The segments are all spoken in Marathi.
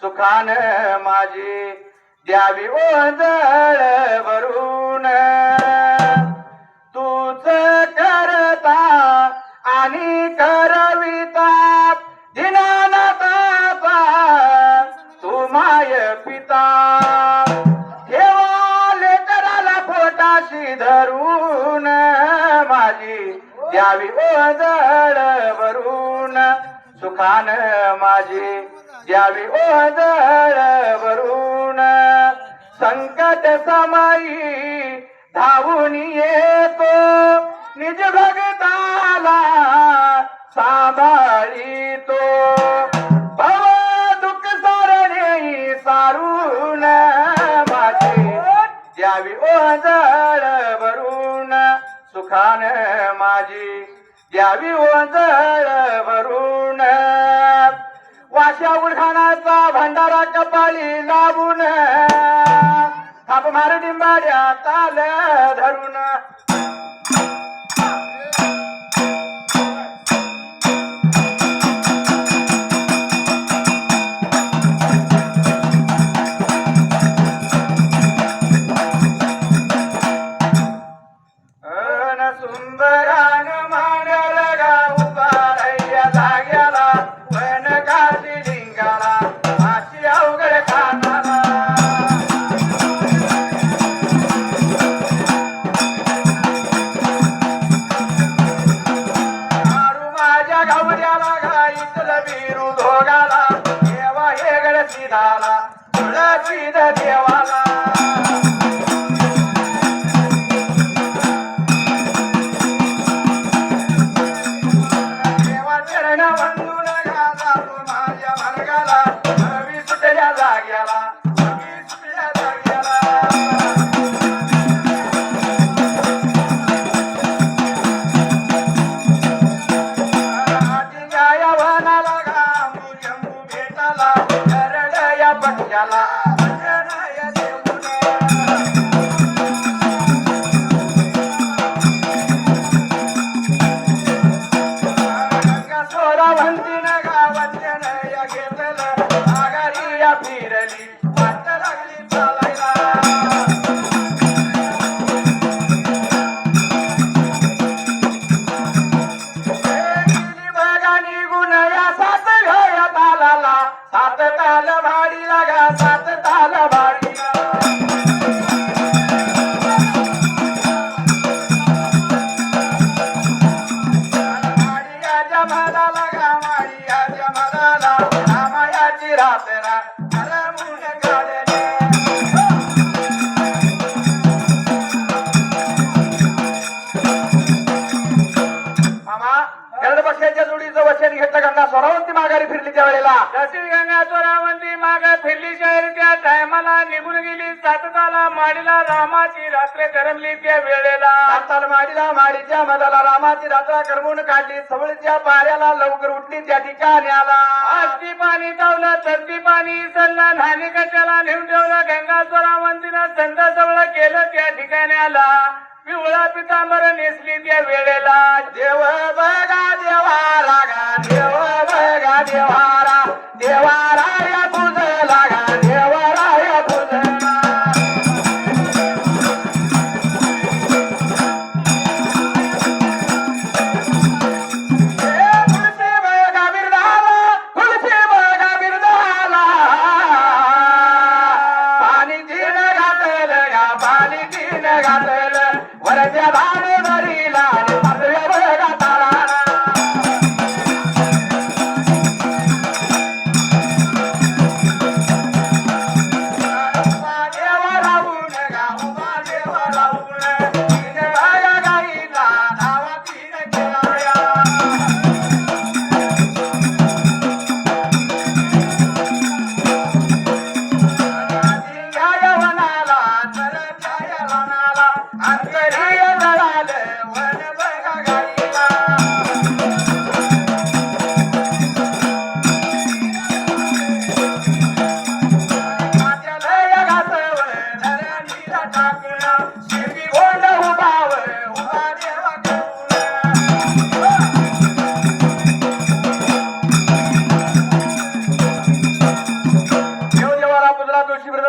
सुखान माझी द्यावी ओंजळ भरून तूच करता आणि करविता दिनानाथाचा तू माय पिता ठेवा लेकराला पोटाशी धरून माझी द्यावी ओंजळ भरून सुखान माझी द्यावी ओंजळ भरून संकट समयी धावून येतो निज भगताला सांभाळितो भव दुःख सारणे सारून माझी द्यावी ओंजळ भरून सुखान माझी द्यावी ओंजळ भरून वाशा उलखानाचा भंडारा कपाळी लावून थाप मार डिंबाड्या ताल धरून सुंदरान मांडल गाव उभारया जाग्याला वन गाजी लिंगाला अशी अवघड खानाला मारू माझ्या गावड्याला घाईतल बिरू धोगाला देवा हेगड सिधाला तुळशीद देवाला फिरली वाट लागली चालायला बघा निघून या सात घया तालाला सात ताल भाडी लागा सात ताल भाडीला माडियाच्या मधाला गा माडियाच्या मधाला रामायाची रातना जोडीचं वचन घेतलं गंगा स्वरावंती माघारी फिरली त्या वेळेला जशी गंगा स्वरावंती मागे फिरली शाहीर त्या टायमाला निघून गेली सातताला माडीला रामाची रात्र करमली त्या वेळेला साताल माडीला माडीच्या मधाला रामाची रात्र करमून काढली सवळीच्या पाऱ्याला लवकर उठली त्या ठिकाणी आला आस्ती पाणी चावलं तस्ती पाणी सल्ला न्हाणी कशाला नेऊन ठेवलं गंगा स्वरावंतीनं संत सवळ केलं त्या ठिकाणी आला पिवळा पितांबर नेसली त्या वेळेला देव बघा देवारा गा देव बघा देवारा देवारा या तुझ लागा देवारा या तुझ तुळशी बघा बिरदाला तुळशी बघा बिरदाला पाणी तीन घातलं गा पाणी तीन घातलं वरच्या धाने भरीला पातळ्या बघा ताळाला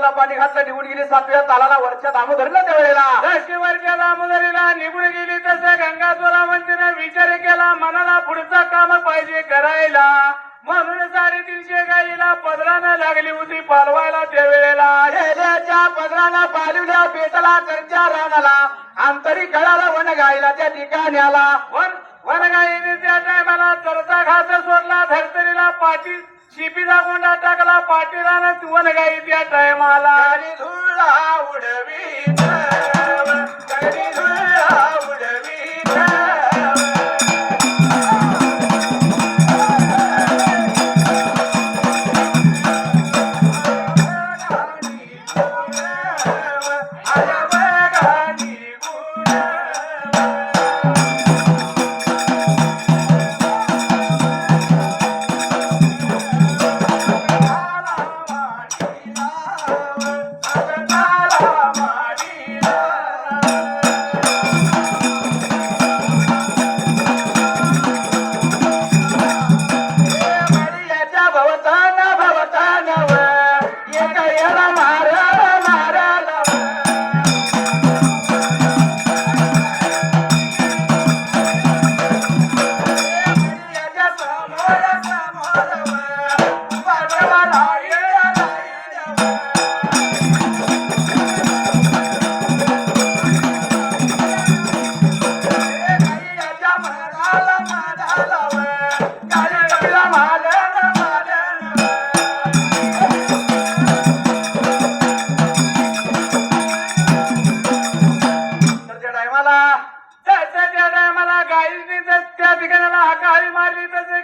तालाला पाणी घातलं निघून गेली 7व्या तालाला वरच्या दामोदरीला त्या वेळेला जशी वरच्या दामोदरीला निघून गेली तसं गंगा स्वरावंतीने विचार केला मनाला पुढचं काम पाहिजे करायला म्हणून 350 गाईला पदरानं लागली होती पालवायला त्या वेळेला हेल्याच्या पदरानं पालवल्या पेटला चर्चा रानाला अंतरी कळाला वन गायला त्या ठिकाण्याला वनगाईने त्या टायमाला चरचा घास सोडला धरतरीला पाठी शिपीचा गोंडा टाकला पाटीलानं वनगाई त्या टायमाला धुळा उडवी धुळा उडवी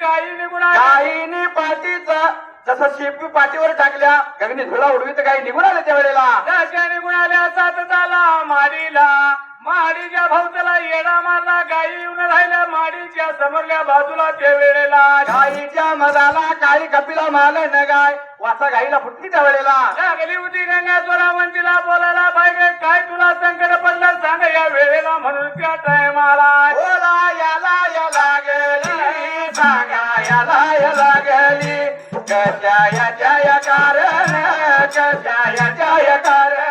गायीने पाठीचा जसं शेपी पाठीवर टाकल्या गगनी धुळा उडवीत गाई निघून आल्या त्या वेळेला त्या निघून आल्या 7 ताला माडीला माडीच्या भोवताला येडा मारला गायी येऊन राहिल्या माडीच्या समोरल्या बाजूला त्या वेळेला गायीच्या मधाला काळी कपिला माल न गाय वाचा गाईला फुटली त्या वेळेला लागली होती गंगा स्वरावंतीला बोलायला पाहिजे काय तुला संकट पडलं सांग या वेळेला म्हणून त्या टायमाला बोला याला याला गेली सांगा याला याला गेली कशा याच्या कारण कशा याच्या कारण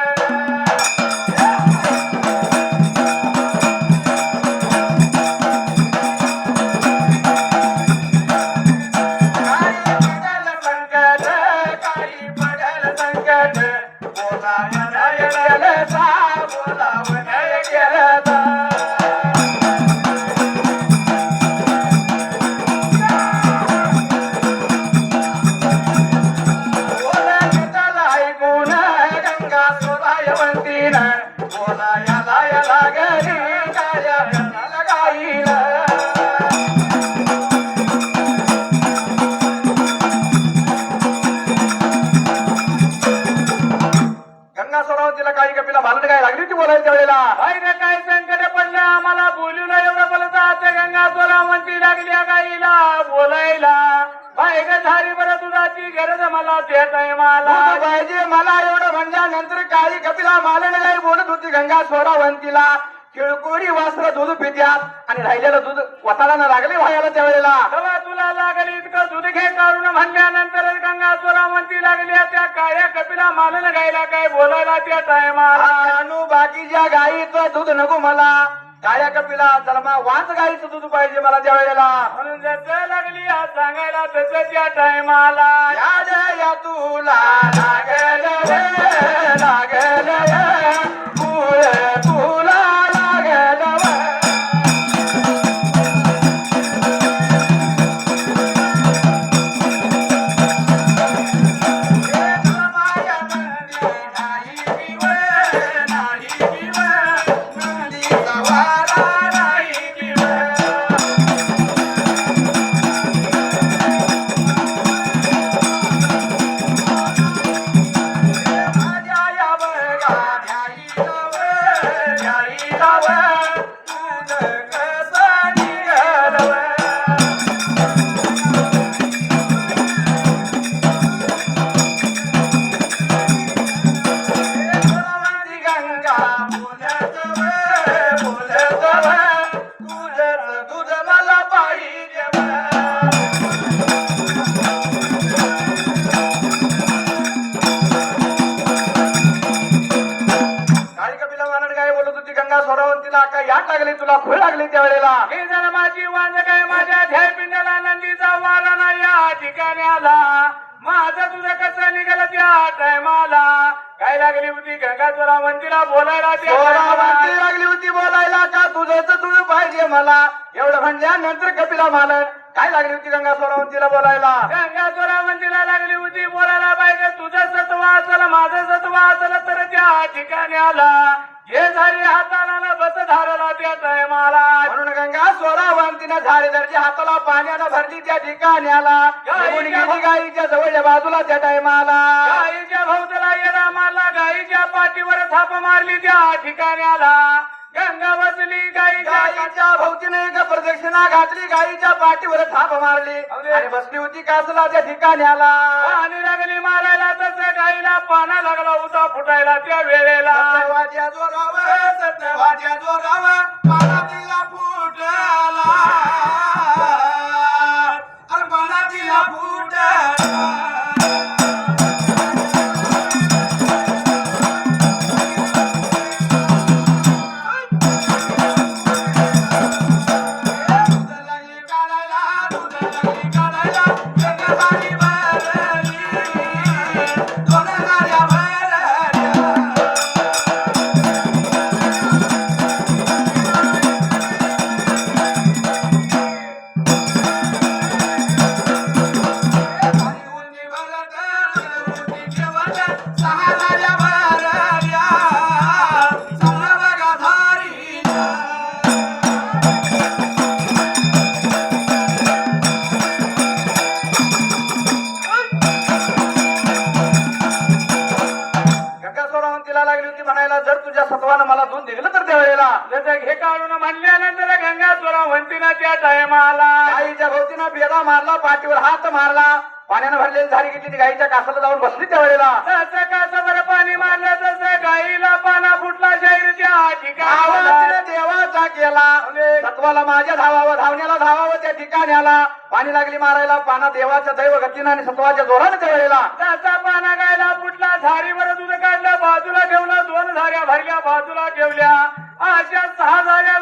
काही कपिला भालट काय लागली होती बोलायच्या वेळेला काय संकट पडलं आम्हाला बोलू ना एवढं बोलत आता गंगा स्वरावंती लागली गाईला बोलायला बायग झाली बरं दुधाची गरज मला देत आहे मला पाहिजे मला एवढं म्हणल्यानंतर काळी कपिला मालन गाई बोलत होती गंगा स्वरावंतीला किळकोरी वासर दूध पित्यात आणि राहिलेलं दूध वताला लागले व्हायला त्या वेळेला तेव्हा तुला लागले इतकं दूध घे काढून म्हणल्यानंतर गंगा स्वरावंती लागल्या त्या काळ्या कपिला मालन गायला काय बोलायला त्या टायमाला बाकीच्या गाईचं दूध नको मला काळ्या कपिला जन्मा वाच गाईचं दूध पाहिजे मला त्या वेळेला म्हणून जसं लागली आज सांगायला तसं त्या टायमाला या तुला लागल लागल तुला वाट लागली तुला खूळ लागली त्यावेळेला हे जरा माझी वांज काय माझ्या ध्येयपिंडाला नंदीचा वाला ना या ठिकाणी आला माझं तुझं कसं निघालं त्या टायमाला काय लागली होती गंगा चोरावंतीला बोलायला चोरावंती लागली होती बोलायला का तुझंच तुझं पाहिजे मला एवढं म्हणल्यानंतर कपिला मालन काय लागली होती गंगा चोरावंतीला बोलायला गंगा चोरावंतीला लागली होती बोलायला पाहिजे तुझं सत्व असल माझं सत्व असल तर त्या ठिकाणी आला हे झाली हाताला बस धारला त्या टायमाला म्हणून गंगा चोरावंतीनं झाडे दर्जे हाताला पाण्यानं भरली त्या ठिकाणी आला गाईच्या जवळच्या बाजूला त्या टायमाला गाईच्या भोवताला येडा मारला गाईच्या पाठीवर थाप मारली त्या ठिकाणी आला गंगा बसली गाईच्या भोवतीने एक प्रदक्षिणा घातली गाईच्या पाठीवर थाप मारली आणि बसली होती कासला त्या ठिकाणी आला आणि लागली मारायला तसं गाईला पाना लागला होता फुटायला त्या वेळेला सत्यवाच्या जोरावा पाना तिला फुटला अरे पाना तिला फुटला मला दूध निघलं तर त्यावेळेला हे काढून म्हणल्यानंतर गंगा चोरावंतीनं त्या टायमाला गाईच्या भोवतीनं बेदा मारला पाठीवर हात मारला पाण्यानं भरलेली झाडी घेतली ती गाईच्या कासाला जाऊन बसली त्यावेळेला तसं कासावर पाणी मारलं तसं गाईला पाना फुटला शाहीर त्या ठिकाणी देवाचा केला तत्वाला माझ्या धावावं धावण्याला धावावं त्या ठिकाणी आला पाणी लागली मारायला पाना देवाच्या दैव गतीनं आणि सत्वाच्या जोराने त्यावेळेला तसा पाना गायला फुटला झाडीवर दूध काढलं बाजूला ठेवलं 2 झाऱ्या भरल्या बाजूला ठेवल्या अशा 6 झाऱ्या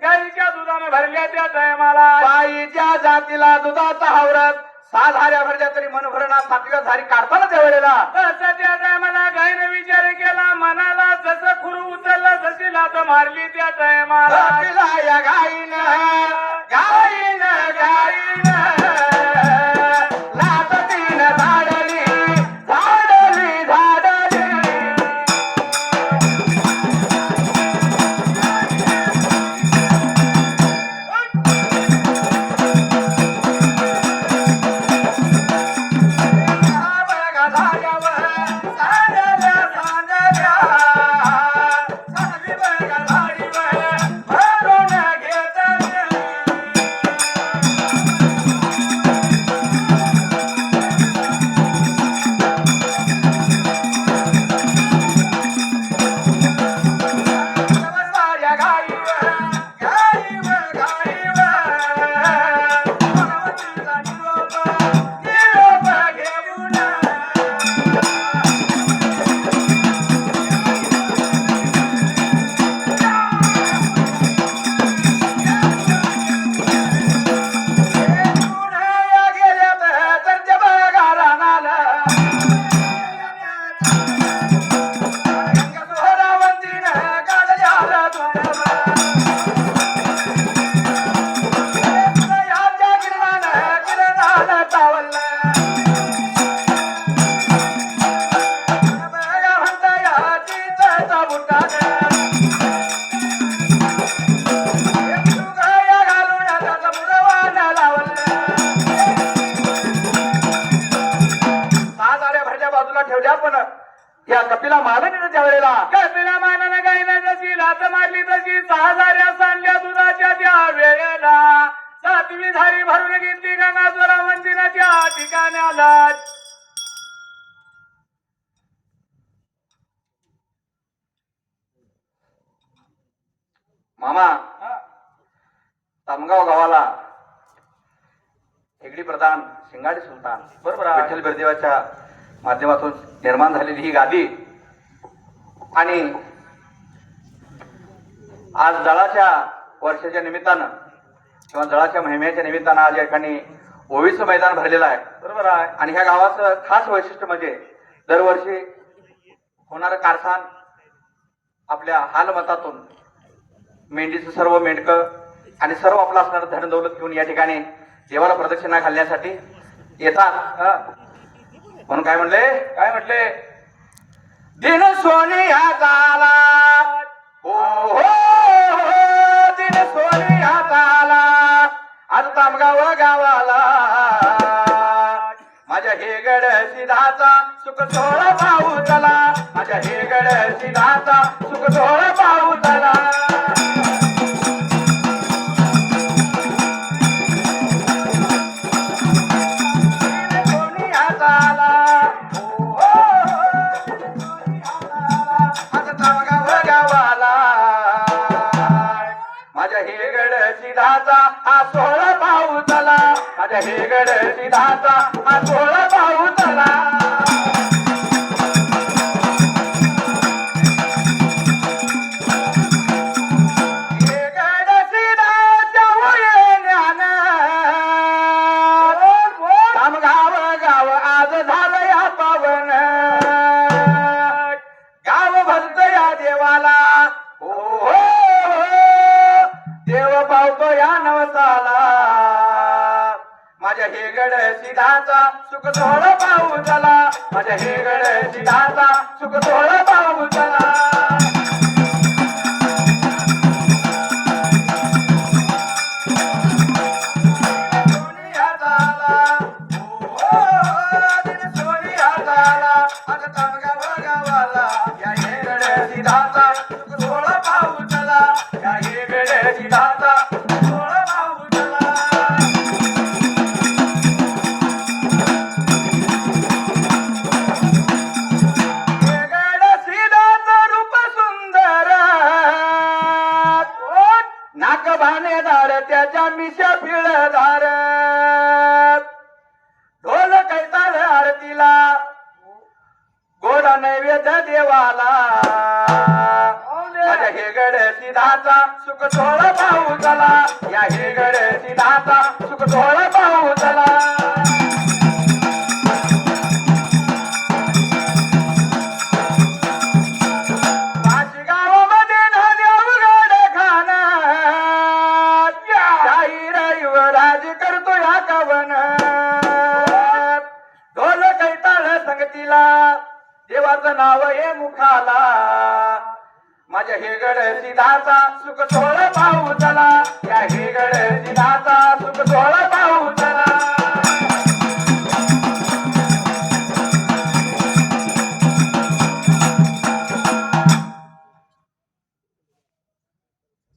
गाईच्या दुधाने भरल्या त्या टायमाला बाईच्या जातीला दुधाचा हावरत 6 झाऱ्या भरल्या तरी मन भरणा 7व्या झारी काढताना त्यावेळेला तसं त्या टायमाला गायीने विचार केला मनाला जसं खुरू उचललं जशी लात मारली त्या टायमाला या गाईनं लात तीन झाडली ठेवल्या पण या कपिला मारली त्यावेळेला कपिला मानानं गायनं जशी लात मारली तशी 6 झाऱ्या सांडल्या दुधाच्या त्या वेळेला 7वी झारी भरून घेतली गंगा चोरावंतीनं त्या ठिकाणी आला मामा तामगाव गावाला हेगडी प्रधान शिंगाडी सुलतान बरोबर विठ्ठल बिरदेवाच्या माध्यमातून निर्माण झालेली ही गादी आणि आज जळाच्या वर्षाच्या निमित्तानं किंवा जळाच्या महिम्याच्या निमित्तानं आज या ठिकाणी ओवीचं मैदान भरलेलं आहे. बरोबर आहे. आणि ह्या गावाचं खास वैशिष्ट्य म्हणजे दरवर्षी होणारं कारखान आपल्या हालमतातून मेंढीचं सर्व मेंढकं आणि सर्व आपलं असणारं धनदौलत घेऊन या ठिकाणी देवाला प्रदक्षिणा घालण्यासाठी येतात. म्हणून काय म्हटले दिन सोनी हाताला हो दिन सोनी हाताला आज तामगाव गावाला माझ्या हेगड सिधाचा सुख सोहळा पाऊसला माझ्या हेगड सिधाचा सुख सोहळा पाऊसला माझ्या हेगड सिधाचा हा सोहळा पाऊसला माझ्या हेगड सिधाचा हा सोहळा पाऊसला हेगड सिधाच्या वळण्यान तामगाव गाव आज झालं या पावन गाव भरत या देवाला देव पावतो या नवसाला माझ्या हेगड सिधाचा सुख सोहळा पाऊसला माझ्या हेगड सिधाचा सुख सोहळा पाऊसला नाक भानेदार त्याच्या मिशा पिळधार ढोल कैताळ आरतीला गोडा नैवेद्य देवाला माझ्या हेगड सिधाचा सुख सोहळा पाऊसला या हेगड सिधाचा सुख सोहळा पाऊसला ढोल कैताळ संगतीला देवाचं नाव हे मुखाला माझ्या हेगड सिधाचा सुख सोहळा पाऊसला या हेगड सिधाचा सुख सोहळा पाऊसला